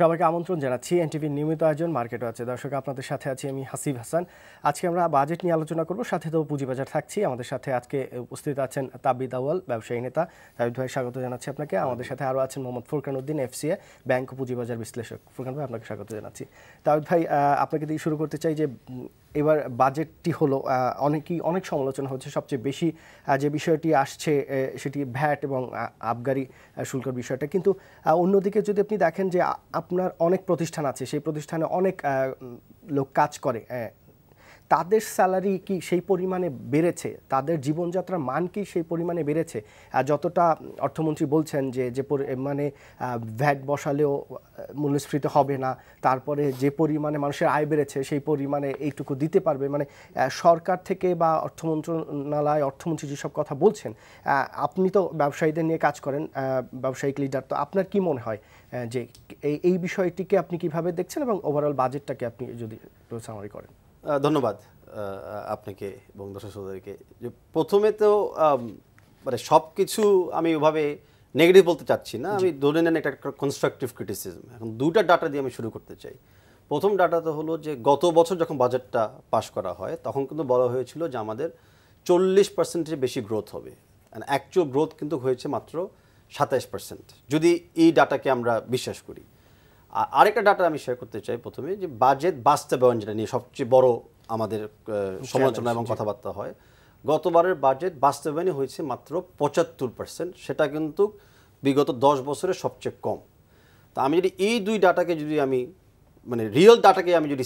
সবাইকে আমন্ত্রণ জানাচ্ছি এনটিভির নিয়মিত আয়োজন মার্কেট ওয়াচে। দর্শক, আপনাদের সাথে আছি আমি হাসিব হাসান। আজকে আমরা বাজেট নিয়ে আলোচনা করব, সাথে তো পুঁজিবাজার থাকছি। আমাদের সাথে আজকে উপস্থিত আছেন তাবিদ আউয়াল, ব্যবসায়ী নেতা। তাবিদ ভাই, স্বাগত জানাচ্ছি আপনাকে। আমাদের সাথে আরও আছেন মোহাম্মদ ফুরকান উদ্দিন, এফসিএ ব্যাংক ও পুঁজিবাজার বিশ্লেষক। ফুরকান ভাই, আপনাকে স্বাগত জানাচ্ছি। তাবিদ ভাই, আপনাকে দিয়ে শুরু করতে চাই যে এবার বাজেটটি হলো অনেক সমালোচনা হচ্ছে। সবচেয়ে বেশি যে বিষয়টি আসছে সেটি ভ্যাট এবং আবগারি শুল্কের বিষয়টা। কিন্তু অন্যদিকে যদি আপনি দেখেন যে আপনার অনেক প্রতিষ্ঠান আছে, সেই প্রতিষ্ঠানে অনেক লোক কাজ করে, তাদের স্যালারি কি সেই পরিমাণে বেড়েছে? তাদের জীবনযাত্রার মান কি সেই পরিমাণে বেড়েছে যতটা অর্থমন্ত্রী বলছেন যে মানে ভ্যাট বসালেও মূল্যস্ফীতি হবে না, তারপরে যে পরিমাণে মানুষের আয় বেড়েছে সেই পরিমাণে এইটুকু দিতে পারবে? মানে সরকার থেকে বা অর্থ মন্ত্রণালয়, অর্থমন্ত্রী যেসব কথা বলছেন, আপনি তো ব্যবসায়ীদের নিয়ে কাজ করেন, ব্যবসায়িক লিডার, তো আপনার কি মনে হয় যে এই বিষয়টিকে আপনি কিভাবে দেখছেন এবং ওভারঅল বাজেটটাকে আপনি যদি সামারি করেন? ধন্যবাদ আপনাকে এবং দর্শক শ্রোতাদেরকে। যে প্রথমে তো মানে সব কিছু আমি ওভাবে নেগেটিভ বলতে চাচ্ছি না, আমি ধরে নেন একটা কনস্ট্রাকটিভ ক্রিটিসিজম। এখন দুটা ডাটা দিয়ে আমি শুরু করতে চাই। প্রথম ডাটা তো হলো যে গত বছর যখন বাজেটটা পাস করা হয় তখন কিন্তু বলা হয়েছিল যে আমাদের 40% বেশি গ্রোথ হবে, অ্যান্ড অ্যাকচুয়াল গ্রোথ কিন্তু হয়েছে মাত্র 27%, যদি এই ডাটাকে আমরা বিশ্বাস করি। আরেকটা ডাটা আমি শেয়ার করতে চাই প্রথমে, যে বাজেট বাস্তবায়ন, যেটা নিয়ে সবচেয়ে বড় আমাদের সমালোচনা এবং কথাবার্তা হয়। গতবারের বাজেট বাস্তবায়নই হয়েছে মাত্র 75%, সেটা কিন্তু বিগত 10 বছরের সবচেয়ে কম। তা আমি যদি এই দুই ডাটাকে যদি আমি মানে রিয়েল ডাটাকে আমি যদি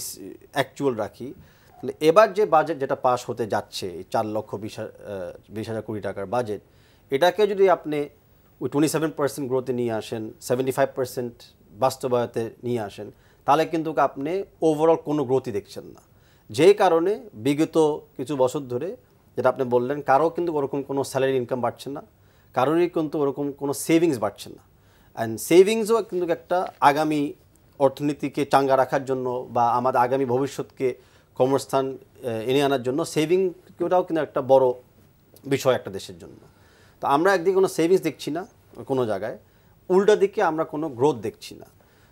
অ্যাকচুয়াল রাখি, তাহলে এবার যে বাজেট যেটা পাস হতে যাচ্ছে, 4,20,000 কোটি টাকার বাজেট, এটাকে যদি আপনি ওই 27% গ্রোথে নিয়ে আসেন, 75% বাস্তবায়তে নিয়ে আসেন, তাহলে কিন্তু আপনি ওভারঅল কোনো গ্রোথই দেখছেন না। যেই কারণে বিগত কিছু বছর ধরে যেটা আপনি বললেন, কারো কিন্তু ওরকম কোনো স্যালারি ইনকাম বাড়ছে না, কারোরই কিন্তু ওরকম কোনো সেভিংস বাড়ছে না। অ্যান্ড সেভিংসও কিন্তু একটা আগামী অর্থনীতিকে চাঙ্গা রাখার জন্য বা আমাদের আগামী ভবিষ্যৎকে কর্মস্থান এনে আনার জন্য সেভিংটাও কিন্তু একটা বড় বিষয় একটা দেশের জন্য। তো আমরা একদিকে কোনো সেভিংস দেখছি না কোনো জায়গায়, উল্টা দিকে আমরা কোনো গ্রোথ দেখছি না।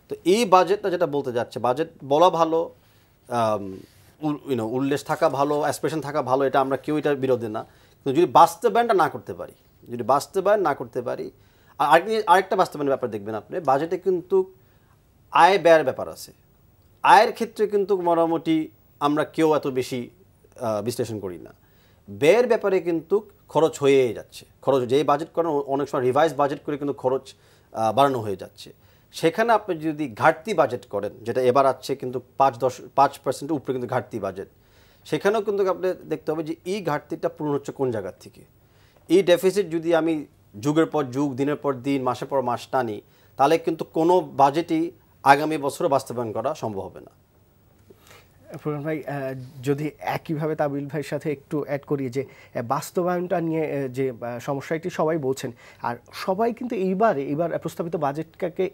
তো এই বাজেটটা যেটা বলতে যাচ্ছে, বাজেট বলা ভালো, উল্লেখ থাকা ভালো, অ্যাসপিরেশন থাকা ভালো, এটা আমরা কেউ এটার বিরোধী না। কিন্তু যদি বাস্তবায়নটা না করতে পারি, আর আরেকটা বাস্তবায়নের ব্যাপার দেখবেন আপনি, বাজেটে কিন্তু আয় ব্যয়ের ব্যাপার আছে। আয়ের ক্ষেত্রে কিন্তু মোটামুটি আমরা কেউ এত বেশি বিশ্লেষণ করি না। ব্যয়ের ব্যাপারে কিন্তু খরচ হয়ে যাচ্ছে। খরচ যেই বাজেট করেন, অনেক সময় রিভাইজ বাজেট করে কিন্তু খরচ বাড়ানো হয়ে যাচ্ছে। সেখানে আপনি যদি ঘাটতি বাজেট করেন, যেটা এবার আছে কিন্তু 5% উপরে কিন্তু ঘাটতি বাজেট, সেখানেও কিন্তু আপনি দেখতে হবে যে এই ঘাটতিটা পূরণ হচ্ছে কোন জায়গার থেকে। এই ডেফিসিট যদি আমি যুগের পর যুগ, দিনের পর দিন, মাসের পর মাস টানি, তাহলে কিন্তু কোনো বাজেটই আগামী বছরে বাস্তবায়ন করা সম্ভব হবে না। ফুরকান ভাই, যদি একইভাবে তাবিল ভাইয়ের সাথে একটু অ্যাড করি যে বাস্তবায়নটা নিয়ে যে সমস্যাটি সবাই বলছেন, আর সবাই কিন্তু এইবার প্রস্তাবিত বাজেটটাকে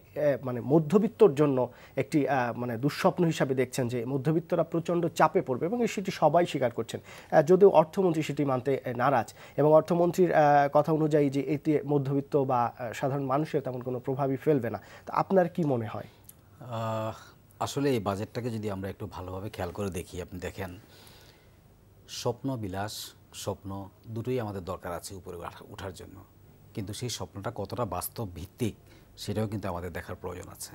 মানে মধ্যবিত্তর জন্য একটি মানে দুঃস্বপ্ন হিসাবে দেখছেন, যে মধ্যবিত্তরা প্রচণ্ড চাপে পড়বে, এবং সেটি সবাই স্বীকার করছেন, যদিও অর্থমন্ত্রী সেটি মানতে নারাজ। এবং অর্থমন্ত্রীর কথা অনুযায়ী যে এতে মধ্যবিত্ত বা সাধারণ মানুষের তেমন কোনো প্রভাবই ফেলবে না। তো আপনার কি মনে হয়? আসলে এই বাজেটটাকে যদি আমরা একটু ভালোভাবে খেয়াল করে দেখি, আপনি দেখেন স্বপ্ন বিলাস, স্বপ্ন দুটোই আমাদের দরকার আছে উপরে ওঠার জন্য, কিন্তু সেই স্বপ্নটা কতটা বাস্তব ভিত্তিক সেটাও কিন্তু আমাদের দেখার প্রয়োজন আছে।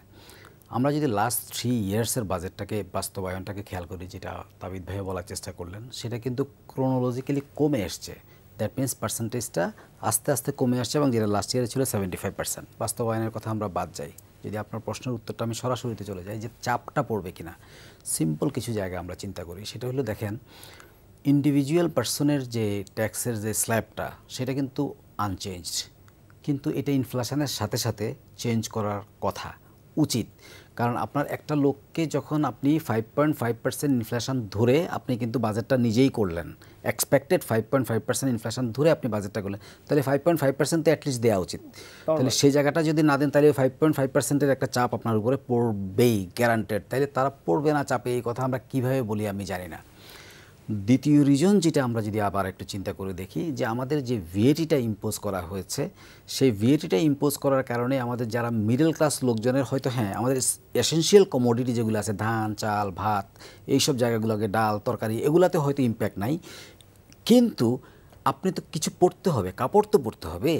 আমরা যদি লাস্ট 3 ইয়ার্সের বাজেটটাকে, বাস্তবায়নটাকে খেয়াল করি, যেটা তাবিদ ভাইও বলার চেষ্টা করলেন, সেটা কিন্তু ক্রোনোলজিক্যালি কমে এসছে। দ্যাট মিনস পার্সেন্টেজটা আস্তে আস্তে কমে আসছে, এবং যেটা লাস্ট ইয়ারে ছিল 75%। বাস্তবায়নের কথা আমরা বাদ যাই, যদি আপনার প্রশ্নের উত্তরটা আমি সরাসরিতে চলে যাই যে চাপটা পড়বে কিনা, সিম্পল কিছু জায়গা আমরা চিন্তা করি। সেটা হলো, দেখেন ইন্ডিভিজুয়াল পার্সনের যে ট্যাক্সের যে স্ল্যাবটা, সেটা কিন্তু আনচেঞ্জড, কিন্তু এটা ইনফ্লেশনের সাথে সাথে চেঞ্জ করার কথা, উচিত। কারণ আপনার একটা লোককে যখন আপনি 5.5% ইনফ্লেশন ধরে আপনি কিন্তু বাজেটটা নিজেই করলেন, এক্সপেক্টেড 5.5% ইনফ্লেশন ধরে আপনি বাজেটটা করলেন, তাহলে 5.5% তো অ্যাটলিস্ট দেওয়া উচিত। তাহলে সেই জায়গাটা যদি না দেন, তাহলে 5.5%-এর একটা চাপ আপনার উপরে পড়বেই, গ্যারান্টেড। তাহলে তারা পড়বে না চাপে, এই কথা আমরা কীভাবে বলি আমি জানি না। দ্বিতীয় রিজন যেটা আমরা যদি আবার একটু চিন্তা করে দেখি যে আমাদের যে ভিএটিটা ইম্পোজ করা হয়েছে সেই ভিএটিটা ইম্পোজ করার কারণে আমাদের যারা মিডল ক্লাস লোকজনের হয়তো হ্যাঁ আমাদের এসেনশিয়াল কমোডিটি যেগুলো আছে ধান চাল ভাত এইসব জায়গাগুলোকে ডাল তরকারি এগুলাতে হয়তো ইম্প্যাক্ট নাই, কিন্তু আপনি তো কিছু পড়তে হবে, কাপড় তো পরতে হবে,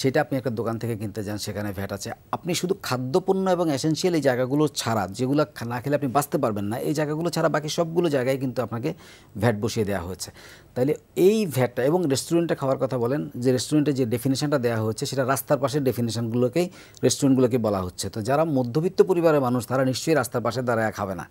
সেটা আপনি একটা দোকান থেকে কিনতে যান সেখানে ভ্যাট আছে। আপনি শুধু খাদ্যপণ্য এবং এসেনশিয়াল এই জায়গাগুলো ছাড়া যেগুলো না খেলে আপনি বাঁচতে পারবেন না এই জায়গাগুলো ছাড়া বাকি সবগুলো জায়গায় কিন্তু আপনাকে ভ্যাট বসিয়ে দেওয়া হয়েছে। তাইলে এই ভ্যাটটা এবং রেস্টুরেন্টে খাওয়ার কথা বলেন যে রেস্টুরেন্টে যে ডেফিনেশনটা দেওয়া হচ্ছে সেটা রাস্তার পাশের ডেফিনেশনগুলোকেই রেস্টুরেন্টগুলোকে বলা হচ্ছে। তো যারা মধ্যবিত্ত পরিবারের মানুষ তারা নিশ্চয়ই রাস্তার পাশে দাঁড়ায় খাবে না।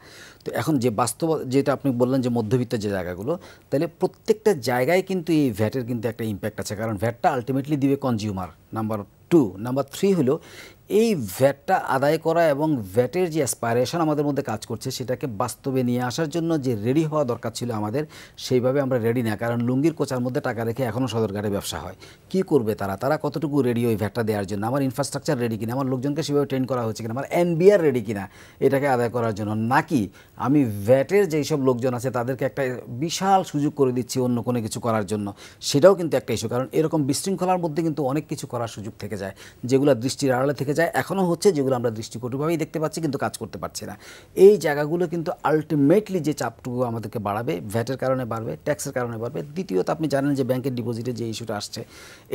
তো এখন যে বাস্তব যেটা আপনি বললেন যে মধ্যবিত্ত যে জায়গাগুলো, তাহলে প্রত্যেকটা জায়গায় কিন্তু এই ভ্যাটের কিন্তু একটা ইম্প্যাক্ট আছে, কারণ ভ্যাটটা আলটিমেটলি দিবে কনজিউমার, নাম্বার 2। নাম্বার 3 হলো এই ভ্যাটটা আদায় করা এবং ভ্যাটের যে অ্যাসপাইরেশন আমাদের মধ্যে কাজ করছে সেটাকে বাস্তবে নিয়ে আসার জন্য যে রেডি হওয়া দরকার ছিল আমাদের, সেইভাবে আমরা রেডি না। কারণ লুঙ্গির কোচার মধ্যে টাকা রেখে এখনও সদরঘাটে ব্যবসা হয়। কি করবে তারা কতটুকু রেডি ওই ভ্যাটটা দেওয়ার জন্য? আমার ইনফ্রাস্ট্রাকচার রেডি কিনা, আমার লোকজনকে সেভাবে ট্রেন করা হচ্ছে কিনা, আমার এনবিআর রেডি কিনা এটাকে আদায় করার জন্য, নাকি আমি ভ্যাটের যেই সব লোকজন আছে তাদেরকে একটা বিশাল সুযোগ করে দিচ্ছি অন্য কোনো কিছু করার জন্য, সেটাও কিন্তু একটা ইস্যু। কারণ এরকম বিশৃঙ্খলার মধ্যে কিন্তু অনেক কিছু করার সুযোগ থেকে যায়, যেগুলো দৃষ্টির আড়ালে থেকে যায়, এখনও হচ্ছে, যেগুলো আমরা দৃষ্টিকটুভাবেই দেখতে পাচ্ছি কিন্তু কাজ করতে পারছি না। এই জায়গাগুলো কিন্তু আলটিমেটলি যে চাপটুকু আমাদেরকে বাড়াবে, ভ্যাটের কারণে বাড়বে, ট্যাক্সের কারণে বাড়বে। দ্বিতীয়ত আপনি জানেন যে ব্যাংকের ডিপোজিটের যে ইস্যুটা আসছে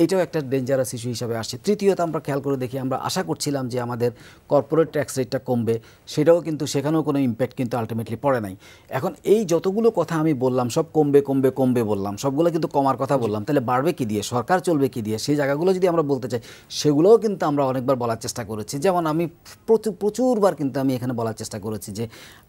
এইটাও একটা ডেঞ্জারাস ইস্যু হিসাবে আসছে। তৃতীয়ত আমরা খেয়াল করে দেখি, আমরা আশা করছিলাম যে আমাদের কর্পোরেট ট্যাক্স রেটটা কমবে, সেটাও কিন্তু সেখানেও কোনো ইম্প্যাক্ট কিন্তু আলটিমেটলি পড়ে নাই। এখন এই যতগুলো কথা আমি বললাম সব কমবে কমবে কমবে বললাম, সবগুলো কিন্তু কমার কথা বললাম, তাহলে বাড়বে কি দিয়ে, সরকার চলবে কি দিয়ে, সেই জায়গাগুলো যদি আমরা বলতে চাই সেগুলোও কিন্তু আমরা অনেকবার বলার চেষ্টা করেছি। যেমন আমি প্রচুরবার কিন্তু আমি এখানে বলার চেষ্টা করেছি যে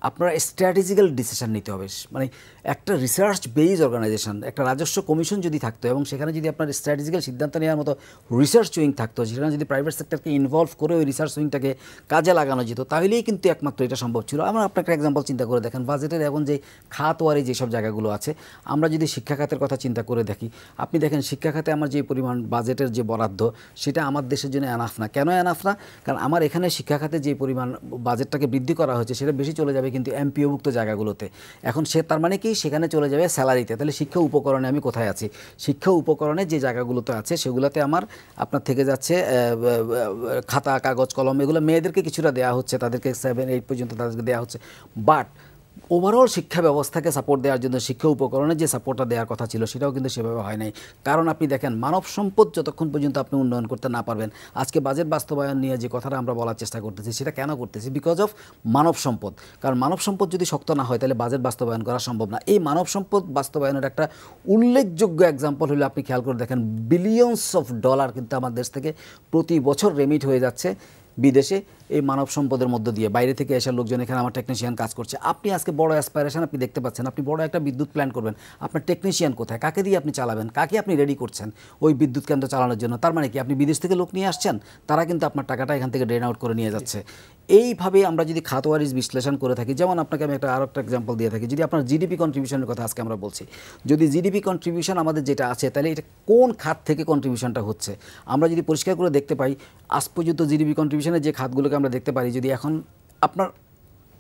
আপনারা স্ট্র্যাটেজিক্যাল ডিসিশন নিতে হবে। মানে একটা রিসার্চ বেইজ অর্গানাইজেশন, একটা রাজস্ব কমিশন যদি থাকতো এবং সেখানে যদি আপনার স্ট্র্যাটেজিক্যাল সিদ্ধান্ত নেওয়ার মতো রিসার্চ উইং থাকতো, সেখানে যদি প্রাইভেট সেক্টরকে ইনভলভ করে ওই রিসার্চ উইংটাকে কাজে লাগানো যেত, তাহলেই কিন্তু একমাত্র এটা সম্ভব ছিল। আমরা আপনাকে একটা এক্সাম্পল চিন্তা করে দেখেন, বাজেটের এখন যে খাতওয়ারি যেসব জায়গাগুলো আছে, আমরা যদি শিক্ষা খাতের কথা চিন্তা করে দেখি, আপনি দেখেন শিক্ষা খাতে আমার যে পরিমাণ বাজেটের যে বরাদ্দ সেটা আমার দেশের জন্য এনাফ না। কেন এনাফ না? কারণ আমার এখানে শিক্ষা খাতে যে পরিমাণ বাজেটটাকে বৃদ্ধি করা হয়েছে সেটা বেশি চলে যাবে কিন্তু এমপিওভুক্ত জায়গাগুলোতে। এখন তার মানে কি, সেখানে চলে যাবে স্যালারিতে। তাহলে শিক্ষা উপকরণে আমি কোথায় আছি? শিক্ষা উপকরণে যে জায়গাগুলোতে আছে সেগুলোতে আমার আপনার থেকে যাচ্ছে খাতা কাগজ কলম, এগুলো মেয়েদেরকে কিছুটা দেওয়া হচ্ছে, তাদেরকে 7-8 পর্যন্ত তাদেরকে দেওয়া হচ্ছে। বাট ওভারঅল শিক্ষা ব্যবস্থাকে সাপোর্ট দেওয়ার জন্য শিক্ষা উপকরণে যে সাপোর্টটা দেওয়ার কথা ছিল সেটাও কিন্তু সেভাবে হয় নাই। কারণ আপনি দেখেন, মানব সম্পদ যতক্ষণ পর্যন্ত আপনি উন্নয়ন করতে না পারবেন, আজকে বাজেট বাস্তবায়ন নিয়ে যে কথাটা আমরা বলার চেষ্টা করতেছি সেটা কেন করতেছি? বিকজ অফ মানব সম্পদ। কারণ মানব সম্পদ যদি শক্ত না হয় তাহলে বাজেট বাস্তবায়ন করা সম্ভব না। এই মানব সম্পদ বাস্তবায়নের একটা উল্লেখযোগ্য এক্সাম্পল হলে আপনি খেয়াল করে দেখেন, বিলিয়নস অফ ডলার কিন্তু আমার দেশ থেকে প্রতি বছর রেমিট হয়ে যাচ্ছে বিদেশে এই মানব সম্পদের মধ্য দিয়ে। বাইরে থেকে এসে লোকজন এখানে আমার টেকনিশিয়ান কাজ করছে। আপনি আজকে বড় অ্যাসপাইরেশন আপনি দেখতে পাচ্ছেন, আপনি বড় একটা বিদ্যুৎ প্ল্যান্ট করবেন, আপনার টেকনিশিয়ান কোথায়? কাকে দিয়ে আপনি চালাবেন? কাকে আপনি রেডি করছেন ওই বিদ্যুৎ কেন্দ্র চালানোর জন্য? তার মানে কি আপনি বিদেশ থেকে লোক নিয়ে আসছেন, তারা কিন্তু আপনার টাকাটা এখান থেকে ড্রেন আউট করে নিয়ে যাচ্ছে। এইভাবে আমরা যদি খাতওয়ারিজ বিশ্লেষণ করে থাকি, যেমন আপনাকে আমি আরও একটা এক্সাম্পল দিয়ে থাকি, যদি আপনার জিডিপি কন্ট্রিবিউশনের কথা আজকে আমরা বলছি, যদি জিডিপি কন্ট্রিবিউশন আমাদের যেটা আছে তাহলে এটা কোন খাত থেকে কন্ট্রিবিউশনটা হচ্ছে আমরা যদি পরিষ্কার করে দেখতে পাই, আজ পর্যন্ত জিডিপি কন্ট্রিবিউশনের যে খাতগুলোকে আমরা দেখতে পারি, যদি এখন আপনার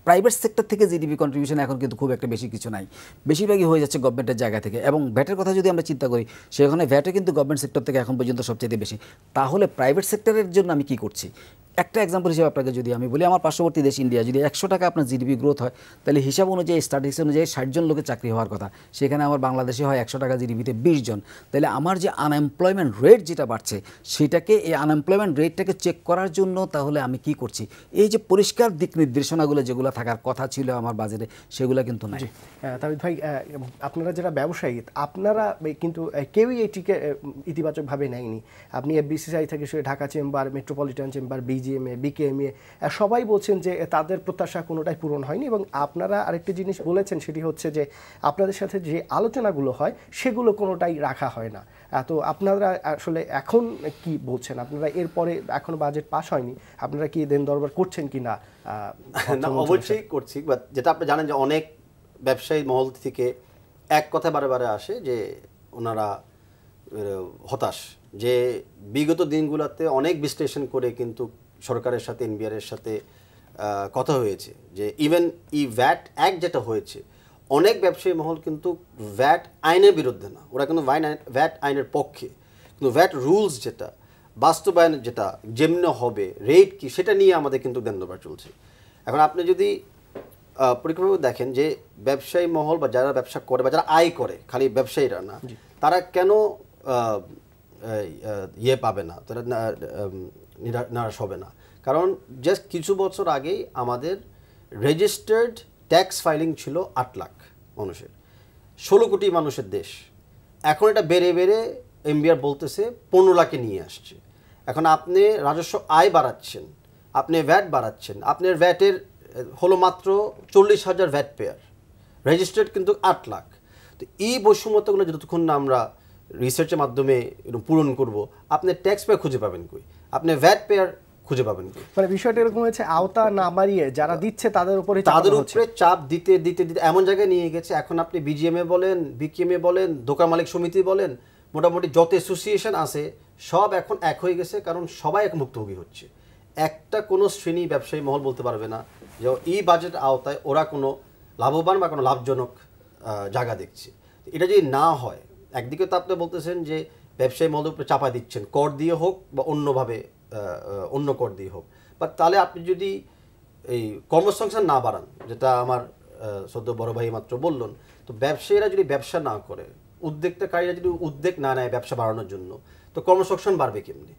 প্রাইভেট সেক্টর থেকে জিডিপি কন্ট্রিবিউশন এখন কিন্তু খুব একটা বেশি কিছু নাই, বেশিরভাগই হয়ে যাচ্ছে গভর্নমেন্টের জায়গা থেকে। এবং ভ্যাটের কথা যদি আমরা চিন্তা করি, সেখানে ভ্যাটে কিন্তু গভর্নমেন্ট সেক্টর থেকে এখন পর্যন্ত সবচেয়ে বেশি। তাহলে প্রাইভেট সেক্টরের জন্য আমি কি করছি? একটা এক্সাম্পল হিসেবে আপনাকে যদি আমি বলি, আমার পার্শ্ববর্তী দেশ ইন্ডিয়া, যদি 100 টাকা আপনার জিডিপি গ্রোথ হয় তাহলে হিসাব অনুযায়ী স্ট্যাটিস্টিক্স অনুযায়ী 60 জন লোকের চাকরি হওয়ার কথা, সেখানে আমার বাংলাদেশে হয় 100 টাকা জিডিপিতে 20 জন। তাহলে আমার যে আনএমপ্লয়মেন্ট রেট যেটা বাড়ছে সেটাকে, এই আনএমপ্লয়মেন্ট রেটটাকে চেক করার জন্য তাহলে আমি কি করছি? এই যে পরিষ্কার দিক নির্দেশনাগুলো যেগুলো থাকার কথা ছিল আমার বাজেটে সেগুলো কিন্তু নাই। তাবিদ ভাই, আপনারা যারা ব্যবসায়ী আপনারা কিন্তু কেউই এটিকে ইতিবাচকভাবে নেয়নি। আপনি এফবিসিসিআই থেকে শুরু Dhaka chamber, metropolitan chamber, BGMEA, BKMEA সবাই বলছেন যে তাদের প্রত্যাশা কোনোটাই পূরণ হয়নি। এবং আপনারা আরেকটি জিনিস বলেছেন, সেটি হচ্ছে যে আপনাদের সাথে যে আলোচনাগুলো হয় সেগুলো কোনোটাই রাখা হয় না। তো আপনারা আসলে এখন কি বলছেন? আপনারা এরপরে এখনো বাজেট পাস হয়নি, আপনারা কি দেন দরবার করছেন কি না? অবশ্যই করছি। বাট যেটা আপনি জানেন যে অনেক ব্যবসায়ী মহল থেকে এক কথা বারে বারে আসে যে ওনারা হতাশ, যে বিগত দিনগুলোতে অনেক বিশ্লেষণ করে কিন্তু সরকারের সাথে এনবিআর এর সাথে কথা হয়েছে যে ইভেন ভ্যাট অ্যাক্ট যেটা হয়েছে অনেক ব্যবসায়ী মহল কিন্তু ভ্যাট আইনের বিরুদ্ধে না, ওরা কিন্তু ভ্যাট আইনের পক্ষে, কিন্তু ভ্যাট রুলস যেটা বাস্তবায়ন যেটা যেমন হবে রেট কি সেটা নিয়ে আমাদের কিন্তু দ্বন্দ্ববার চলছে। এখন আপনি যদি পরীক্ষাভাবে দেখেন যে ব্যবসায়ী মহল বা যারা ব্যবসা করে বা যারা আয় করে, খালি ব্যবসায়ীরা না, তারা কেন ইয়ে পাবে না, তারা নারাজ হবে না? কারণ জাস্ট কিছু বছর আগেই আমাদের রেজিস্টার্ড ট্যাক্স ফাইলিং ছিল 8 লাখ মানুষের, 16 কোটি মানুষের দেশ। এখন এটা বেড়ে বেড়ে এমবিআর বলতেছে 15 লাখে নিয়ে আসছে। এখন আপনি রাজস্ব আয় বাড়াচ্ছেন, আপনি ভ্যাট বাড়াচ্ছেন, আপনার ভ্যাটের হলো মাত্র 40,000 ভ্যাট পেয়ার, রেজিস্টার্ড কিন্তু 8 লাখ। তো এই বৈষম্যতাগুলো যতক্ষণ না আমরা রিসার্চের মাধ্যমে পূরণ করব, আপনি ট্যাক্স পেয়ার খুঁজে পাবেন কই, আপনি ভ্যাট পেয়ার খুঁজে পাবেন কই? মানে বিষয়টা এরকম হয়েছে, আওতা না বাড়িয়ে যারা দিচ্ছে তাদের উপরে চাপ দিতে দিতে দিতে এমন জায়গায় নিয়ে গেছে, এখন আপনি বিজিএমএ বলেন, বিকেএমএ বলেন, দোকান মালিক সমিতি বলেন, মোটামুটি যত অ্যাসোসিয়েশন আছে সব এখন এক হয়ে গেছে, কারণ সবাই এক মুক্তভোগী হচ্ছে। একটা কোনো শ্রেণী ব্যবসায়ী মহল বলতে পারবে না যে এই বাজেট আওতায় ওরা কোনো লাভবান বা কোনো লাভজনক জায়গা দেখছে। এটা যদি না হয়, একদিকে তো আপনি বলতেছেন যে ব্যবসায়ী মহলের উপরে চাপা দিচ্ছেন, কর দিয়ে হোক বা অন্যভাবে অন্য কর দিয়ে হোক, বা তাহলে আপনি যদি এই কর্মসংস্থান না বাড়ান, যেটা আমার সদ্য বড় ভাই মাত্র বললেন, তো ব্যবসায়ীরা যদি ব্যবসা না করে, উদ্যোক্তাকারীরা যদি উদ্যোগ না নেয় ব্যবসা বাড়ানোর জন্য, তো কর্মসংস্থান বাড়বে কেমনি?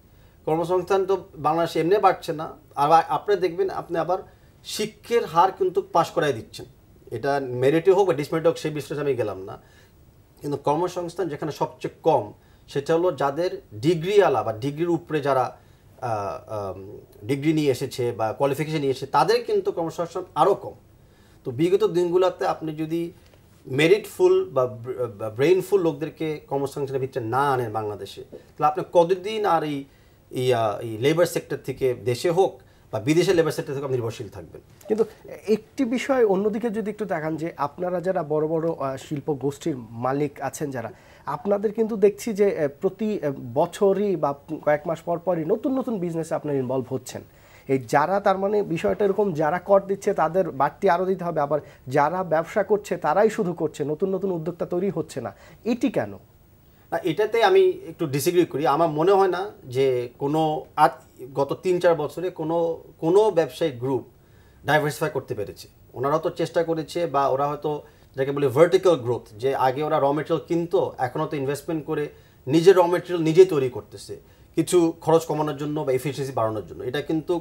কর্মসংস্থান তো বাংলাদেশে এমনি বাড়ছে না। আর আপনি দেখবেন আপনি আবার শিক্ষার হার কিন্তু পাশ করাই দিচ্ছেন, এটা মেরিটে হোক বা ডিসমেরিটে হোক সেই বিশ্লেষণে আমি গেলাম না, কিন্তু কর্মসংস্থান যেখানে সবচেয়ে কম সেটা হলো যাদের ডিগ্রিওয়ালা বা ডিগ্রির উপরে যারা ডিগ্রি নিয়ে এসেছে বা কোয়ালিফিকেশন নিয়ে এসেছে, তাদের কিন্তু কর্মসংস্থান আরও কম। তো বিগত দিনগুলোতে আপনি যদি মেরিটফুল বা ব্রেইনফুল লোকদেরকে কর্মসংস্থানের ভিতরে না আনেন বাংলাদেশে, তাহলে আপনি কতদিন আর এই লেবার সেক্টর থেকে দেশে হোক বা বিদেশে লেবার সেক্টর থেকে আপনি নির্ভরশীল থাকবেন? কিন্তু একটি বিষয় অন্যদিকে যদি একটু দেখান, যে আপনারা যারা বড় বড় শিল্প গোষ্ঠীর মালিক আছেন যারা, আপনাদের কিন্তু দেখছি যে প্রতি বছরই বা কয়েক মাস পর পরই নতুন নতুন বিজনেসে আপনারা ইনভলভ হচ্ছেন। এই যারা, তার মানে বিষয়টা এরকম, যারা কর দিচ্ছে তাদের বাড়তি আরও দিতে হবে, আবার যারা ব্যবসা করছে তারাই শুধু করছে, নতুন নতুন উদ্যোক্তা তৈরি হচ্ছে না। এটি কেন? না, এটাতে আমি একটু ডিসএগ্রি করি। আমার মনে হয় না যে কোনো গত 3-4 বছরে কোনো ব্যবসায়িক গ্রুপ ডাইভার্সিফাই করতে পেরেছে। ওনারা তো চেষ্টা করেছে, বা ওরা হয়তো যাকে বলে ভার্টিক্যাল গ্রোথ, যে আগে ওরা র মেটেরিয়াল কিনতো, এখন তো ইনভেস্টমেন্ট করে নিজের র মেটেরিয়াল নিজেই তৈরি করতেছে, কিছু খরচ কমানোর জন্য বা এফিসিয়েন্সি বাড়ানোর জন্য। এটা কিন্তু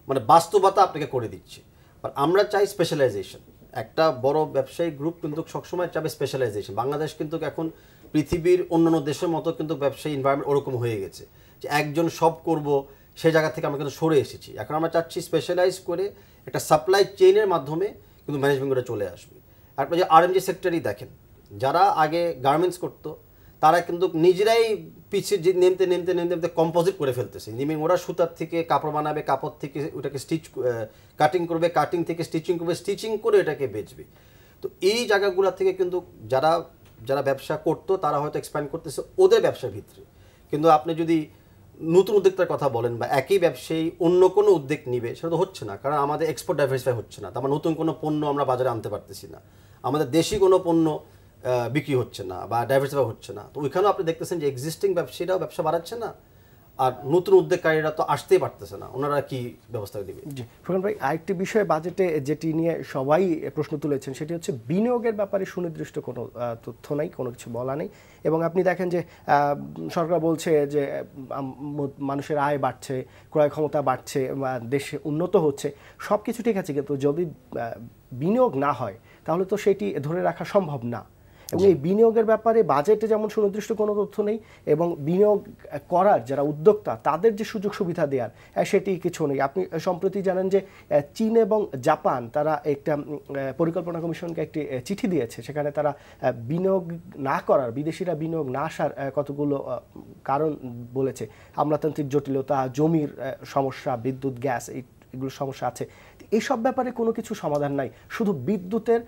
মানে বাস্তবতা আপনাকে করে দিচ্ছে। আর আমরা চাই স্পেশালাইজেশন। একটা বড় ব্যবসায়িক গ্রুপ কিন্তু সবসময় চাবে স্পেশালাইজেশন। বাংলাদেশ কিন্তু এখন পৃথিবীর অন্যান্য দেশের মতো কিন্তু ব্যবসায়ী এনভায়রনমেন্ট ওরকম হয়ে গেছে যে একজন সব করব, সেই জায়গা থেকে আমরা কিন্তু সরে এসেছি। এখন আমরা চাচ্ছি স্পেশালাইজ করে একটা সাপ্লাই চেইনের মাধ্যমে কিন্তু ম্যানেজমেন্ট করে চলে আসবে। তারপরে যে আরএমজি সেক্টরই দেখেন, যারা আগে গার্মেন্টস করতো তারা কিন্তু নিজেরাই পিছিয়ে নেমতে নেমতে নেমতে নেমতে কম্পোজিট করে ফেলতেছে। ওরা সুতার থেকে কাপড় বানাবে, কাপড় থেকে ওটাকে কাটিং করবে, কাটিং থেকে স্টিচিং করবে, স্টিচিং করে এটাকে বেচবে। তো এই জায়গাগুলো থেকে কিন্তু যারা ব্যবসা করতো তারা হয়তো এক্সপ্যান্ড করতেছে ওদের ব্যবসার ভিতরে। কিন্তু আপনি যদি নতুন উদ্যোক্তার কথা বলেন বা একই ব্যবসায়ী অন্য কোনো উদ্যোগ নিবে, সেটা তো হচ্ছে না, কারণ আমাদের এক্সপোর্ট ডাইভার্সিফাই হচ্ছে না। তার নতুন কোনো পণ্য আমরা বাজারে আনতে পারতেছি না, আমাদের দেশি কোনো পণ্য বিক্রি হচ্ছে না বা ডাইভার্সিফাই হচ্ছে না। তো ওইখানেও আপনি দেখতেছেন যে এক্সিস্টিং ব্যবসায়ীরাও ব্যবসা বাড়াচ্ছে না, আর নতুন উদ্যোগকারীরা তো আসতেই পারতেছে না, ওনারা কি ব্যবস্থা দিবে? জি ফুরকান ভাই, আরেকটি বিষয় বাজেটে যেটি নিয়ে সবাই প্রশ্ন তুলেছেন সেটি হচ্ছে বিনিয়োগের ব্যাপারে সুনির্দিষ্ট কোনো তথ্য নাই, কোনো কিছু বলা নেই। এবং আপনি দেখেন যে সরকার বলছে যে মানুষের আয় বাড়ছে, ক্রয় ক্ষমতা বাড়ছে, দেশে উন্নত হচ্ছে, সব কিছু ঠিক আছে, কিন্তু যদি বিনিয়োগ না হয় তাহলে তো সেটি ধরে রাখা সম্ভব না। এবং এই বিনিয়োগের ব্যাপারে বাজেটে যেমন সুনির্দিষ্ট কোনো তথ্য নেই, এবং বিনিয়োগ করার যারা উদ্যোক্তা তাদের যে সুযোগ সুবিধা দেওয়ার সেটি কিছু নেই। আপনি সম্প্রতি জানেন যে চীন এবং জাপান তারা একটা পরিকল্পনা কমিশনকে একটি চিঠি দিয়েছে, সেখানে তারা বিনিয়োগ না করার, বিদেশিরা বিনিয়োগ না আসার কতগুলো কারণ বলেছে। আমলাতান্ত্রিক জটিলতা, জমির সমস্যা, বিদ্যুৎ, গ্যাস, এগুলো সমস্যা আছে। এইসব ব্যাপারে কোনো কিছু সমাধান নাই, শুধু বিদ্যুতের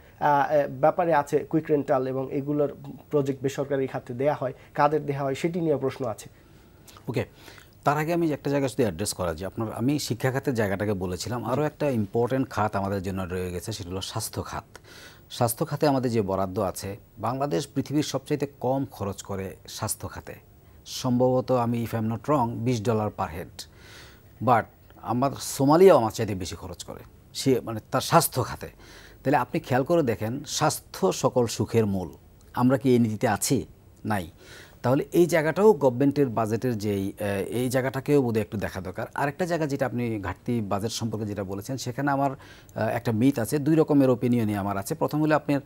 ব্যাপারে আছে কুইক রেন্টাল, এবং এগুলোর প্রজেক্ট বেসরকারি খাতে দেওয়া হয়, কাদের দেওয়া হয় সেটি নিয়ে প্রশ্ন আছে। ওকে, তার আগে আমি একটা জায়গা যদি অ্যাড্রেস করা যায়, আমি শিক্ষা খাতের জায়গাটাকে বলেছিলাম, আরও একটা ইম্পর্টেন্ট খাত আমাদের জন্য রয়ে গেছে, সেটা হলো স্বাস্থ্য খাত। স্বাস্থ্য খাতে আমাদের যে বরাদ্দ আছে, বাংলাদেশ পৃথিবীর সবচাইতে কম খরচ করে স্বাস্থ্য খাতে, সম্ভবত আমি if I am not wrong $20 per head. But আমার সোমালিয়াও আমার চাইতে বেশি খরচ করে সে মানে তার স্বাস্থ্য খাতে। তাহলে আপনি খেয়াল করে দেখেন, স্বাস্থ্য সকল সুখের মূল। আমরা কি এই নীতিতে আছি? নাই। তাহলে এই জায়গাটাও গভর্নমেন্টের বাজেটের যেই এই জায়গাটাকেও বোধহয় একটু দেখা দরকার। আরেকটা জায়গা যেটা আপনি ঘাটতি বাজেট সম্পর্কে যেটা বলেছেন, সেখানে আমার একটা মিথ আছে, দুই রকমের ওপিনিয়নই আমার আছে। প্রথম হলো আপনার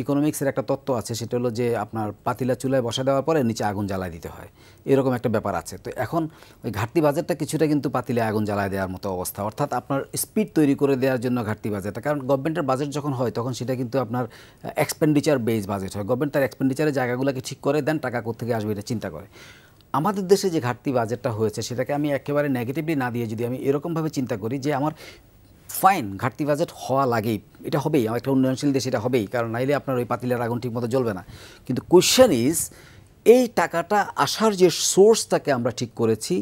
ইকোনমিক্সের একটা তত্ত্ব আছে, সেটা হলো যে আপনার পাতিলা চুলায় বসা দেওয়ার পরে নিচে আগুন জ্বালায় দিতে হয়, এরকম একটা ব্যাপার আছে। তো এখন ওই ঘাটতি বাজেটটা কিছুটা কিন্তু পাতিলে আগুন জ্বালায় দেওয়ার মতো অবস্থা, অর্থাৎ আপনার স্পিড তৈরি করে দেওয়ার জন্য ঘাটতি বাজেটটা। কারণ গভর্নমেন্টের বাজেট যখন হয় তখন সেটা কিন্তু আপনার এক্সপেন্ডিচার বেস বাজেট হয়। গভর্নমেন্ট তার এক্সপেন্ডিচারের জায়গাগুলোকে ঠিক করে দেন, টাকা কোত্থেকে আসবে এটা চিন্তা করে। আমাদের দেশে যে ঘাটতি বাজেটটা হয়েছে, সেটাকে আমি একেবারে নেগেটিভলি না দিয়ে যদি আমি এরকমভাবে চিন্তা করি যে আমার ফাইন ঘাটতি বাজেট হওয়া লাগেই, এটা হবেই, আমার একটা উন্নয়নশীল দেশ এটা হবেই, কারণ নাইলে আপনার ওই পাতিলের আগুন ঠিক মতো জ্বলবে না। কিন্তু কোয়েশ্চেন ইজ, এই টাকাটা আসার যে সোর্সটাকে আমরা ঠিক করেছি,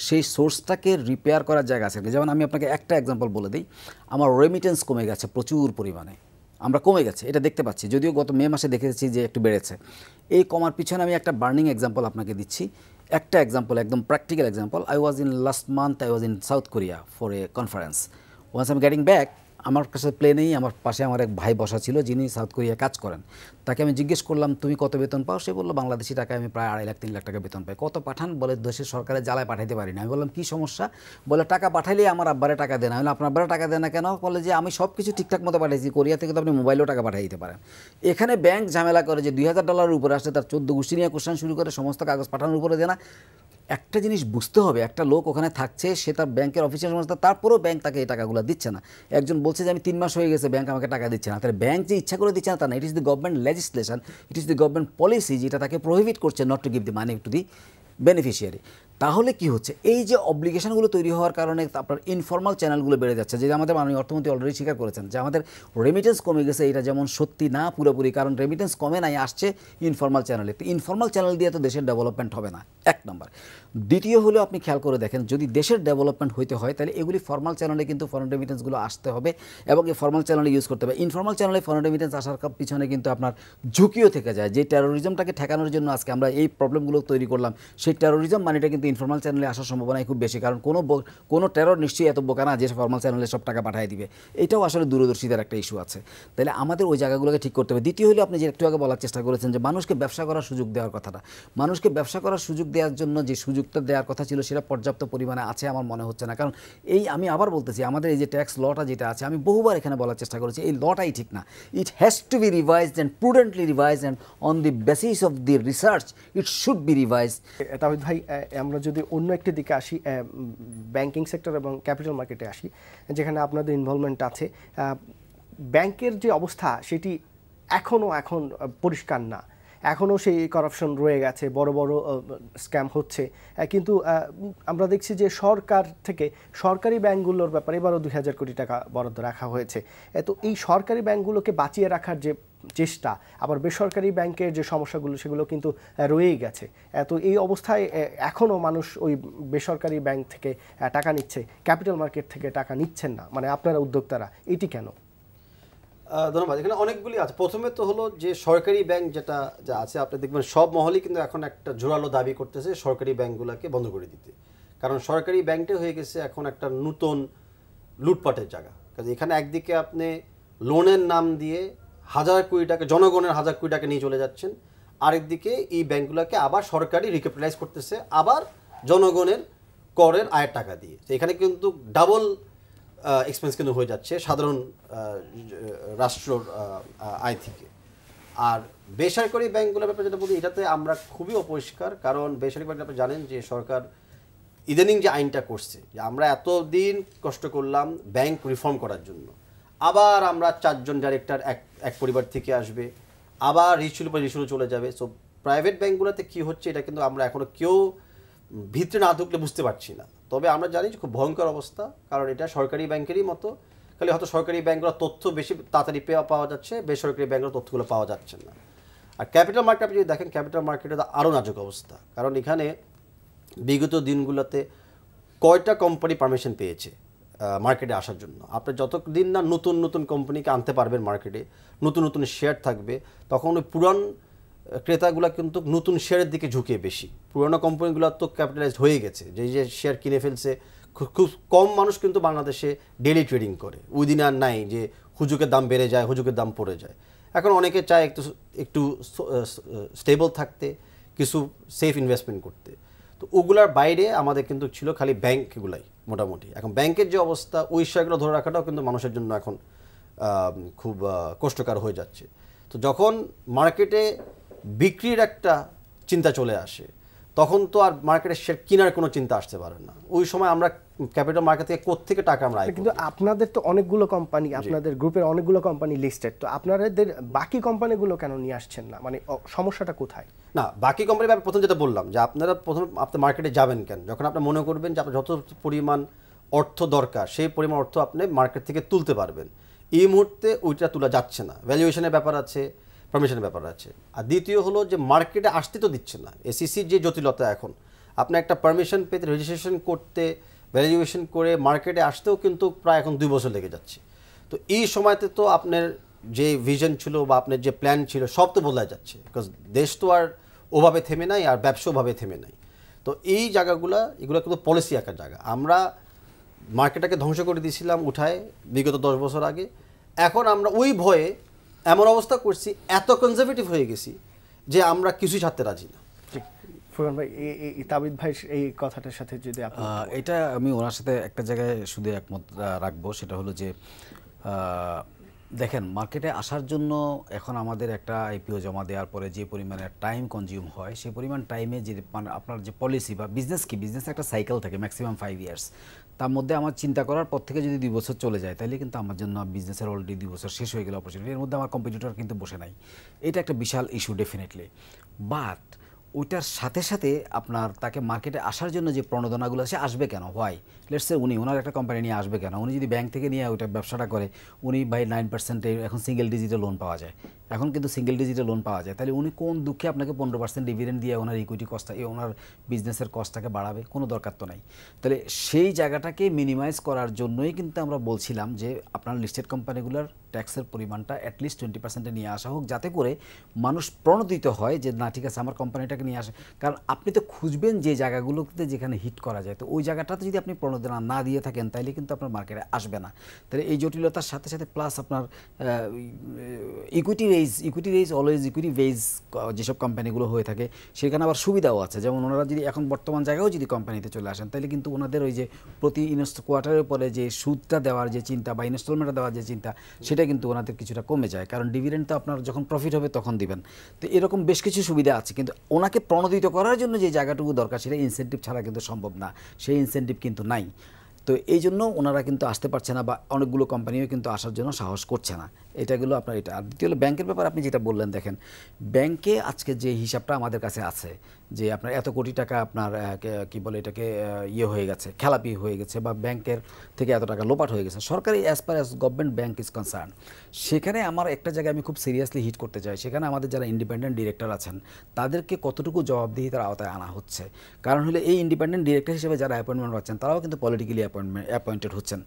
সেই সোর্সটাকে রিপেয়ার করার জায়গা আছে। যেমন আমি আপনাকে একটা এক্সাম্পল বলে দিই, আমার রেমিটেন্স কমে গেছে প্রচুর পরিমাণে, আমরা কমে গেছে এটা দেখতে পাচ্ছি, যদিও গত মে মাসে দেখেছি যে একটু বেড়েছে। এই কমার পিছনে আমি একটা বার্নিং এক্সাম্পল আপনাকে দিচ্ছি, একটা এক্সাম্পল, একদম practical example. I was in last month, I was in South Korea for a conference. Once I am getting back, আমার কাছে প্লেনেই আমার পাশে আমার এক ভাই বসা ছিল যিনি সাউথ কোরিয়া কাজ করেন। তাকে আমি জিজ্ঞেস করলাম, তুমি কত বেতন পাও? সে বললো, বাংলাদেশি টাকায় আমি প্রায় 2.5 লাখ 3 লাখ টাকা বেতন পাই। কত পাঠান? বলে, দেশের সরকারের জ্বালায় পাঠাইতে পারি না। আমি বললাম, কী সমস্যা? বলে, টাকা পাঠাইলেই আমার আব্বারে টাকা দেন। আমি বললাম, আপনার আব্বারে টাকা দেন না কেন? বলে যে আমি সব কিছু ঠিকঠাক মতো পাঠাইছি, কোরিয়া থেকে তো আপনি মোবাইলেও টাকা পাঠিয়ে দিতে পারেন। এখানে ব্যাংক ঝামেলা করে যে $2000 উপরে আসলে তার 14 গোষ্ঠী নিয়ে কোশ্চেন শুরু করে, সমস্ত কাগজ পাঠানোর উপরে দেয় না। একটা জিনিস বুঝতে হবে, একটা লোক ওখানে থাকছে, সে তার ব্যাংকের অফিসিয়াল সংস্থা, তারপরেও ব্যাংক তাকে এই টাকাগুলো দিচ্ছে না। একজন বলছে যে আমি 3 মাস হয়ে গেছে ব্যাংক আমাকে টাকা দিচ্ছে না। তাহলে ব্যাংক যে ইচ্ছা করে দিচ্ছে না তা না, it is the government legislation, it is the government policy যেটা তাকে প্রোহিবিট করছে not to give the money to the beneficiary. তাহলে কি হচ্ছে, এই যে অব্লিগেশনগুলো তৈরি হওয়ার কারণে আপনার ইনফর্মাল চ্যানেলগুলো বেড়ে যাচ্ছে, যে আমাদের মাননীয় অর্থমন্ত্রী অলরেডি স্বীকার করেছেন যে আমাদের রেমিটেন্স কমে গেছে। এটা যেমন সত্যি না পুরোপুরি, কারণ রেমিটেন্স কমে নাই, আসছে ইনফর্মাল চ্যানেলে। তো ইনফর্মাল চ্যানেল দিয়ে তো দেশের ডেভেলপমেন্ট হবে না, এক নম্বর। দ্বিতীয় হলো, আপনি খেয়াল করে দেখেন, যদি দেশের ডেভেলপমেন্ট হইতে হয় তাহলে এগুলি ফর্মাল চ্যানেলে কিন্তু ফরেন রেমিটেন্সগুলো আসতে হবে এবং এই ফর্মাল চ্যানেলে ইউজ করতে হবে। ইনফর্মাল চ্যানেলে ফরেন রেমিটেন্স আসার পিছনে কিন্তু আপনার ঝুঁকিও থেকে যায়। যে টেরোরিজমটাকে ঠেকানোর জন্য আজকে আমরা এই প্রবলেমগুলো তৈরি করলাম, সেই টেরোরিজম মানিটা কিন্তু ইনফর্মাল চ্যানেলে আসার সম্ভাবনাই খুব বেশি, কারণ কোনো টেরর নিশ্চয়ই এত বোকা না যে ফর্মাল চ্যানেলে সব টাকা পাঠিয়ে দিবে। এটাও আসলে দূরদর্শিতার একটা ইস্যু আছে। তাহলে আমাদের ওই জায়গাগুলোকে ঠিক করতে হবে। দ্বিতীয় হলো, আপনি যে একটু আগে বলার চেষ্টা করেছেন যে মানুষকে ব্যবসা করার সুযোগ দেওয়ার কথাটা, মানুষকে ব্যবসা করার সুযোগ দেওয়ার জন্য যে সুযোগটা দেওয়ার কথা ছিল সেটা পর্যাপ্ত পরিমাণে আছে আমার মনে হচ্ছে না। কারণ আমি আবার বলতেছি, আমাদের এই যে ট্যাক্স লটা যেটা আছে, আমি বহুবার এখানে বলার চেষ্টা করেছি, এই লটাই ঠিক না। It has to be revised and prudently revised and on the basis of the research it should be revised. Tabid ভাই, আমরা যদি অন্য একটি দিকে আসি, ব্যাংকিং সেক্টর এবং ক্যাপিটাল মার্কেটে আসি, যেখানে আপনাদের ইনভলভমেন্ট আছে, ব্যাংকের যে অবস্থা সেটি এখন পরিষ্কার না, এখনও সেই করাপশন রয়ে গেছে, বড় বড় স্ক্যাম হচ্ছে। কিন্তু আমরা দেখছি যে সরকার থেকে সরকারি ব্যাংকগুলোর ব্যাপারে এবারও 2000 কোটি টাকা বরাদ্দ রাখা হয়েছে। তো এই সরকারি ব্যাংকগুলোকে বাঁচিয়ে রাখার যে চেষ্টা, আবার বেসরকারি ব্যাংকের যে সমস্যাগুলো সেগুলো কিন্তু রয়েই গেছে। তো এই অবস্থায় এখনও মানুষ ওই বেসরকারি ব্যাংক থেকে টাকা নিচ্ছে, ক্যাপিটাল মার্কেট থেকে টাকা নিচ্ছেন না, মানে আপনারা উদ্যোক্তারা, এটি কেন? ধন্যবাদ। এখানে অনেকগুলি আছে। প্রথমে তো হলো যে সরকারি ব্যাংক যেটা যা আছে, আপনি দেখবেন সব মহলই কিন্তু এখন একটা জোরালো দাবি করতেছে সরকারি ব্যাংকগুলোকে বন্ধ করে দিতে, কারণ সরকারি ব্যাংকটা হয়ে গেছে এখন একটা নতুন লুটপাটের জায়গা। কাজে এখানে একদিকে আপনি লোনের নাম দিয়ে হাজার কোটি টাকা, জনগণের হাজার কোটি টাকা নিয়ে চলে যাচ্ছেন, আরেকদিকে এই ব্যাংকগুলোকে আবার সরকারি রিক্যাপিটালাইজ করতেছে, আবার জনগণের করের আয়ের টাকা দিয়ে। তো এখানে কিন্তু ডাবল এক্সপেন্স কিন্তু হয়ে যাচ্ছে সাধারণ রাষ্ট্রর আয় থেকে। আর বেসরকারি ব্যাংকগুলোর ব্যাপারে যেটা বলি, এটাতে আমরা খুবই অপরিষ্কার, কারণ বেসরকারি ব্যাংক আপনি জানেন যে সরকার ইদানিং যে আইনটা করছে, যে আমরা এতদিন কষ্ট করলাম ব্যাংক রিফর্ম করার জন্য, আবার আমরা 4 জন ডাইরেক্টর এক পরিবার থেকে আসবে, আবার রিচুয়াল পর রিচুয়াল চলে যাবে। সো প্রাইভেট ব্যাংকগুলোতে কী হচ্ছে এটা কিন্তু আমরা এখনও কেউ ভিতরে না ঢুকলে বুঝতে পারছি না। তবে আমরা জানি যে খুব ভয়ঙ্কর অবস্থা, কারণ এটা সরকারি ব্যাংকেরই মতো, খালি হয়তো সরকারি ব্যাংকগুলোর তথ্য বেশি তাড়াতাড়ি পাওয়া যাচ্ছে, বেসরকারি ব্যাংকের তথ্যগুলো পাওয়া যাচ্ছে না। আর ক্যাপিটাল মার্কেট আপনি যদি দেখেন, ক্যাপিটাল মার্কেটে আরও নাজুক অবস্থা, কারণ এখানে বিগত দিনগুলোতে কয়টা কোম্পানি পারমিশন পেয়েছে মার্কেটে আসার জন্য? আপনি যতদিন না নতুন নতুন কোম্পানিকে আনতে পারবেন মার্কেটে, নতুন নতুন শেয়ার থাকবে, তখন ওই পুরান ক্রেতাগুলো কিন্তু নতুন শেয়ারের দিকে ঝুঁকে বেশি। পুরোনো কোম্পানিগুলো তো ক্যাপিটালাইজড হয়ে গেছে, যে শেয়ার কিনে ফেলছে। খুব কম মানুষ কিন্তু বাংলাদেশে ডেইলি ট্রেডিং করে। ওই দিন আর নাই যে হুজুকের দাম বেড়ে যায়, হুজুকের দাম পড়ে যায়। এখন অনেকে চায় একটু স্টেবল থাকতে, কিছু সেফ ইনভেস্টমেন্ট করতে। তো ওগুলার বাইরে আমাদের কিন্তু ছিল খালি ব্যাংকগুলাই মোটামুটি। এখন ব্যাংকের যে অবস্থা, ওই শেয়ারগুলো ধরে রাখাটাও কিন্তু মানুষের জন্য এখন খুব কষ্টকর হয়ে যাচ্ছে। তো যখন মার্কেটে বিক্রির একটা চিন্তা চলে আসে, তখন তো আর মার্কেটের শেয়ার কেনার কোনো চিন্তা আসতে পারে না। ওই সময় আমরা ক্যাপিটাল মার্কেট থেকে কোত্থেকে টাকা আমরা আয় কিন্তু আপনাদের তো অনেকগুলো কোম্পানি, আপনাদের গ্রুপের অনেকগুলো কোম্পানি লিস্টেড, তো আপনাদের বাকি কোম্পানিগুলো কেন নিয়ে আসছেন না? মানে সমস্যাটা কোথায়? না, বাকি কোম্পানির ব্যাপারে প্রথম যেটা বললাম যে আপনারা প্রথম আপনি মার্কেটে যাবেন কেন? যখন আপনি মনে করবেন যে আপনার যত পরিমাণ অর্থ দরকার সেই পরিমাণ অর্থ আপনি মার্কেট থেকে তুলতে পারবেন। এই মুহূর্তে ওইটা তোলা যাচ্ছে না, ভ্যালুয়েশনের ব্যাপার আছে, পারমিশনের ব্যাপার আছে। আর দ্বিতীয় হলো যে মার্কেটে আসতে তো দিচ্ছে না। এসিসির যে জটিলতা, এখন আপনি একটা পারমিশন পেতে, রেজিস্ট্রেশন করতে, ভ্যালুয়েশন করে মার্কেটে আসতেও কিন্তু প্রায় এখন 2 বছর লেগে যাচ্ছে। তো এই সময়তে তো আপনার যে ভিশন ছিল বা আপনার যে প্ল্যান ছিল সব তো বদলা যাচ্ছে, বিকজ দেশ তো আর ওভাবে থেমে নাই, আর ব্যবসা ওভাবে থেমে নাই। তো এই এগুলো কিন্তু পলিসি আকার জায়গা। আমরা মার্কেটটাকে ধ্বংস করে দিয়েছিলাম উঠায় বিগত 10 বছর আগে। এখন আমরা ওই ভয়ে এমন অবস্থা করছি, এত কনজারভেটিভ হয়ে গেছি যে আমরা কিছুই ছাড়তে রাজি না। ফুরকান ভাই, তাবিদ ভাই এই কথাটার সাথে যদি আপনি এটা আমি ওনার সাথে একটা জায়গায় শুধু একমত রাখবো, সেটা হলো যে দেখেন, মার্কেটে আসার জন্য এখন আমাদের একটা আইপিও জমা দেওয়ার পরে যে পরিমাণে টাইম কনজিউম হয়, সেই পরিমাণ টাইমে যে আপনার যে পলিসি বা বিজনেস একটা সাইকেল থাকে ম্যাক্সিমাম 5 ইয়ার্স। তার মধ্যে আমার চিন্তা করার পর থেকে যদি 2 বছর চলে যায়, তাহলে কিন্তু আমার জন্য বিজনেসের অলরেডি 2 বছর শেষ হয়ে গেল অপরচুনিটি। এর মধ্যে আমার কম্পিটিটর কিন্তু বসে নাই। এটা একটা বিশাল ইস্যু ডেফিনেটলি। বাট ওইটার সাথে সাথে আপনার তাকে মার্কেটে আসার জন্য যে প্রণোদনাগুলো সে আসবে কেন? হোয়াই লেটস সে ওনার একটা কোম্পানি নিয়ে আসবে কেন? উনি যদি ব্যাংক থেকে নিয়ে ওইটা ব্যবসাটা করে, উনি বাই 9% এখন সিঙ্গেল ডিজিটে লোন পাওয়া যায়, এখন কিন্তু সিঙ্গেল ডিজিটে লোন পাওয়া যায়, তাহলে উনি কোন দুঃখে আপনাকে 15% ডিভিডেন্ড দিয়ে ওনার ইকুইটি কস্টটা, ওনার বিজনেসের কস্টটাকে বাড়াবে? কোনো দরকার তো নাই। তাহলে সেই জায়গাটাকে মিনিমাইজ করার জন্যই কিন্তু আমরা বলছিলাম যে আপনার লিস্টেড কোম্পানিগুলোর ট্যাক্সের পরিমাণটা অ্যাটলিস্ট 20% নিয়ে আসা হোক, যাতে করে মানুষ প্রণোদিত হয় যে না ঠিক আছে আমার কোম্পানিটাকে নিয়ে আসে। কারণ আপনি তো খুঁজবেন যে জায়গাগুলোতে যেখানে হিট করা যায়, তো ওই জায়গাটাতে যদি আপনি প্রণোদনা না দিয়ে থাকেন তাইলে কিন্তু আপনার মার্কেটে আসবে না। তাহলে এই জটিলতার সাথে সাথে প্লাস আপনার equity raise always equity base যেসব কোম্পানিগুলো হয়ে থাকে সেখানে আবার সুবিধাও আছে। যেমন ওনারা যদি এখন বর্তমান জায়গায়ও যদি কোম্পানিতে চলে আসেন, তাহলে কিন্তু ওনাদের ওই যে প্রতি কোয়ার্টারের পরে যে সুদটা দেওয়ার যে চিন্তা বা ইনস্টলমেন্টটা দেওয়ার যে চিন্তা, সেটা কিন্তু ওনাদের কিছুটা কমে যায়, কারণ ডিভিডেন্ড তো আপনার যখন প্রফিট হবে তখন দিবেন। তো এরকম বেশ কিছু সুবিধা আছে, কিন্তু ওনাকে প্রণোদিত করার জন্য যে জায়গাটুকু দরকার সেটা ইনসেন্টিভ ছাড়া কিন্তু সম্ভব না, সেই ইনসেন্টিভ কিন্তু নাই। তো এই জন্য ওনারা কিন্তু আসতে পারছে না, বা অনেকগুলো কোম্পানিও কিন্তু আসার জন্য সাহস করছে না। এটাগুলো আপনার এটা। আর দ্বিতীয় হলো ব্যাংকের ব্যাপার, আপনি যেটা বললেন, দেখেন ব্যাংকে আজকে যে হিসাবটা আমাদের কাছে আছে যে আপনার এত কোটি টাকা আপনার কি বলে এটাকে হয়ে গেছে, খেলাপি হয়ে গেছে, বা ব্যাংকের থেকে এত টাকা লোপাট হয়ে গেছে সরকারি as per as government bank is concern. সেখানে আমার একটা জায়গায় আমি খুব সিরিয়াসলি হিট করতে চাই, সেখানে আমাদের যারা ইন্ডিপেন্ডেন্ট ডিরেক্টর আছেন তাদেরকে কতটুকু জবাবদিহিতার আওতায় আনা হচ্ছে। কারণ হলে এই ইন্ডিপেন্ডেন্ট ডিরেক্টর হিসেবে যারা অ্যাপয়েন্টমেন্ট পাচ্ছেন তারাও কিন্তু পলিটিক্যালি অ্যাপয়েন্টেড হচ্ছেন।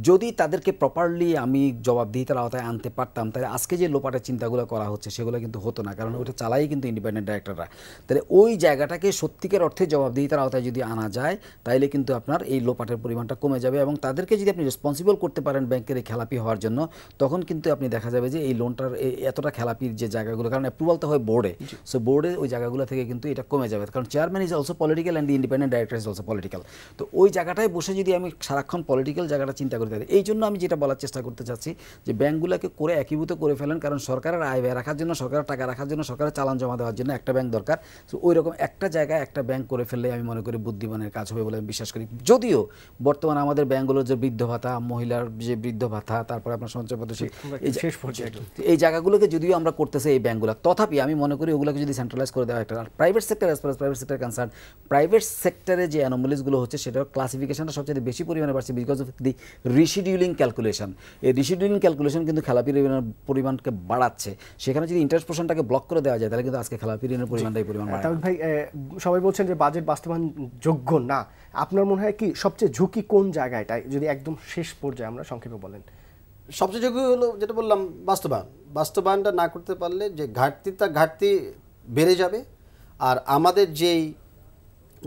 যদি তাদেরকে প্রপারলি আমি জবাবদিহিতার আওতায় আনতে পারতাম, তাহলে আজকে যে লোপাটের চিন্তাগুলো করা হচ্ছে সেগুলো কিন্তু হতো না, কারণ ওইটা চালাই কিন্তু ইন্ডিপেন্ডেন্ট ডাইরেক্টররা। তাহলে ওই জায়গাটাকে সত্যিকার অর্থে জবাবদিহিতার আওতায় যদি আনা যায়, তাইলে কিন্তু আপনার এই লোপাটের পরিমাণটা কমে যাবে, এবং তাদেরকে যদি আপনি রেসপন্সিবল করতে পারেন ব্যাংকের এই খেলাপি হওয়ার জন্য, তখন কিন্তু আপনি দেখা যাবে যে এই লোনটার এতটা খেলাপির যে জায়গাগুলো, কারণ অ্যাপ্রুভাল তো হয় বোর্ডে, সো বোর্ডে ওই জায়গাগুলো থেকে কিন্তু এটা কমে যাবে, কারণ chairman is also political and independent director is also political. তো ওই জায়গাটায় বসে যদি আমি সারাক্ষণ পলিটিক্যাল জায়গাটা চিন্তা করতে পারি, এই জন্য আমি যেটা বলার চেষ্টা করতে চাচ্ছি যে ব্যাংকগুলোকে করে একীভূত করে ফেলেন, কারণ সরকারের আয় ব্যয় রাখার জন্য, সরকারের টাকা রাখার জন্য, সরকারের চালান জমা দেওয়ার জন্য একটা ব্যাংক দরকার। সো ওই রকম একটা জায়গায় একটা ব্যাংক করে ফেললে আমি মনে করি বুদ্ধিমানের কাজ হবে বলে আমি বিশ্বাস করি। যদিও বর্তমানে আমাদের ব্যাংকগুলোর যে বৃদ্ধ ভাতা, মহিলার যে বৃদ্ধ ভাতা, তারপরে আপনার সঞ্চয় পদ্ধতি, এই জায়গাগুলোকে যদিও আমরা করতেছি এই ব্যাংকগুলো, তথাপি আমি মনে করি ওগুলোকে যদি সেন্ট্রালাইজ করে দেওয়া একটা private sector, as far as private sector concern, private সেক্টরে যে অ্যানোমালিসগুলো হচ্ছে সেটার ক্লাসিফিকেশনটা সবচেয়ে বেশি পরিমাণে বাড়ছে because of the rescheduling calculation. এই রিশিডিউলিং ক্যালকুলেশন কিন্তু খেলাপি ঋণের পরিমাণকে বাড়াচ্ছে। সেখানে যদি ইন্টারেস্ট পোর্শনটাকে ব্লক করে দেওয়া যায় তাহলে কিন্তু আজকে খেলাপি ঋণের পরিমাণটা এই পরিমাণ বাড়ে না। তাহলে ভাই সবাই বলছেন যে বাজেট বাস্তবায়ন যোগ্য না, আপনার মনে হয় কি সবচেয়ে ঝুঁকি কোন জায়গাটায়, যদি একদম শেষ পর্যায়ে আমরা সংক্ষেপে বলেন? সবচেয়ে যোগ্য হলো যেটা বললাম বাস্তবায়নটা না করতে পারলে যে ঘাটতি বেড়ে যাবে, আর আমাদের যেই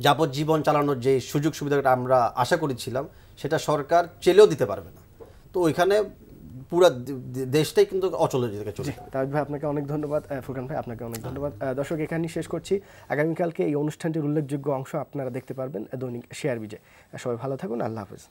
যাবজ্জীবন চালানোর যে সুযোগ সুবিধাটা আমরা আশা করেছিলাম সেটা সরকার চেলেও দিতে পারবে না। তো ওইখানে পুরো দেশটাই কিন্তু অচলের দিকে চলে যাবে। তাবিদ ভাই আপনাকে অনেক ধন্যবাদ, ফুরকান ভাই আপনাকে অনেক ধন্যবাদ। দর্শক এখানেই শেষ করছি। আগামীকালকে এই অনুষ্ঠানটির উল্লেখযোগ্য অংশ আপনারা দেখতে পারবেন দৈনিক শেয়ার বিজে। সবাই ভালো থাকুন, আল্লাহ হাফেজ।